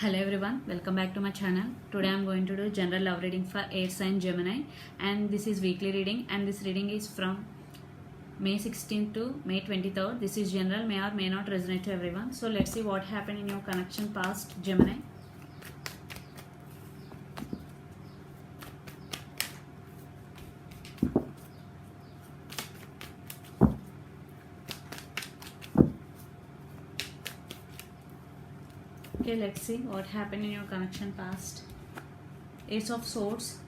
Hello everyone, welcome back to my channel. Today I am going to do general love reading for air sign Gemini, and this is weekly reading, and this reading is from May 16th to May 23rd. This is general, may or may not resonate to everyone. So let's see what happened in your connection past Gemini. Okay, let's see what happened in your connection past. Ace of Swords,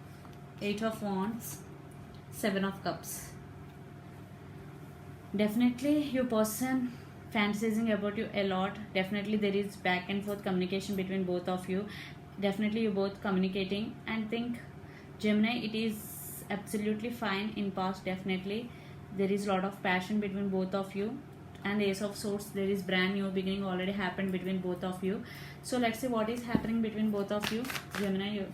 Eight of Wands, Seven of Cups. Definitely your person fantasizing about you a lot. Definitely there is back and forth communication between both of you. Definitely you both communicating, and think Gemini, it is absolutely fine in past. Definitely there is a lot of passion between both of you. And Ace of Swords, there is brand new beginning already happened between both of you. So let's see what is happening between both of you. Gemini, you.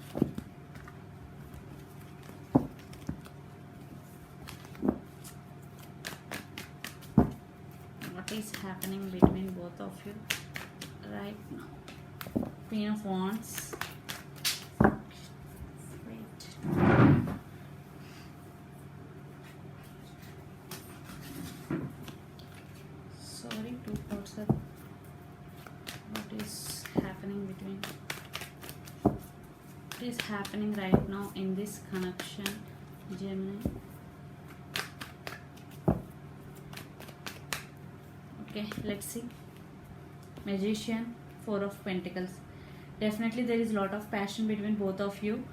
What is happening between both of you right now? Queen of Wands. Sorry, two parts of what is happening between. What is happening right now in this connection, Gemini? Okay, let's see. Magician, Four of Pentacles. Definitely there is a lot of passion between both of you.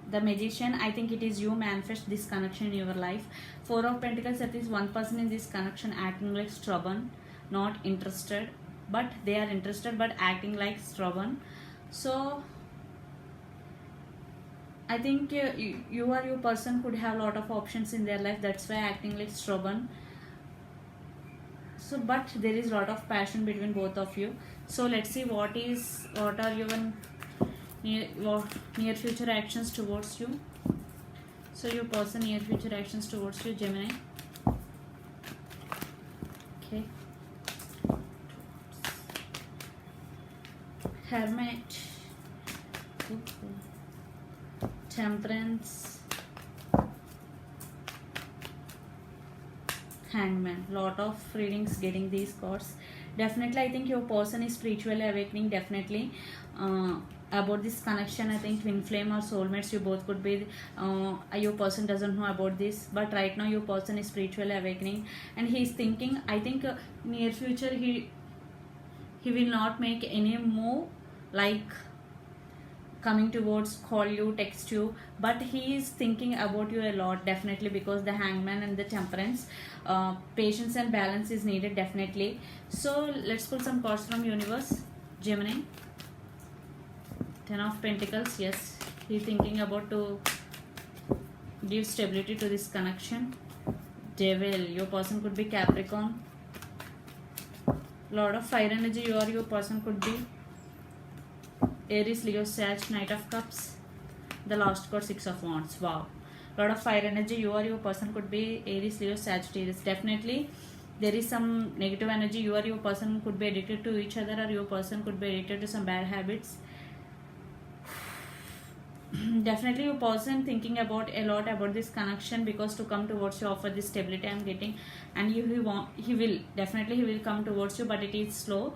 The Magician, I think it is you manifest this connection in your life. Four of Pentacles, that is one person in this connection acting like stubborn, not interested, but they are interested but acting like stubborn. So I think you or your person could have a lot of options in their life, that's why acting like stubborn. So but there is a lot of passion between both of you. So let's see what are your near future actions towards you. So your person near future actions towards you, Gemini. Okay. Hermit. Temperance. Hangman. Lot of readings getting these cards. Definitely I think your person is spiritually awakening. Definitely about this connection, I think twin flame or soulmates, you both could be. Your person doesn't know about this, but right now your person is spiritually awakening, and he is thinking, I think near future he will not make any move like coming towards call you, text you, but he is thinking about you a lot. Definitely because the Hangman and the Temperance, patience and balance is needed. Definitely. So let's pull some cards from universe, Gemini. Ten of Pentacles. Yes, he thinking about to give stability to this connection. Devil, your person could be Capricorn. Lot of fire energy, you or your person could be Aries, Leo, Sag, Knight of Cups. The last card, Six of Wands. Wow. Lot of fire energy, you or your person could be Aries, Leo, Sagittarius. Definitely there is some negative energy. You or your person could be addicted to each other, or your person could be addicted to some bad habits. Definitely your person thinking about a lot about this connection, because to come towards you, offer this stability I'm getting, and he will definitely he will come towards you, but it is slow.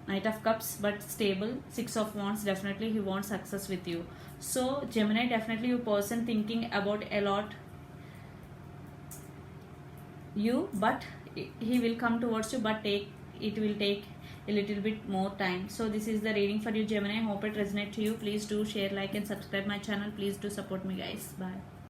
Knight of Cups, but stable. Six of Wands, definitely he wants success with you. So Gemini, definitely your person thinking about a lot you, but he will come towards you, but it will take a little bit more time. So this is the reading for you, Gemini. Hope it resonates to you. Please do share, like and subscribe my channel. Please do support me, guys. Bye.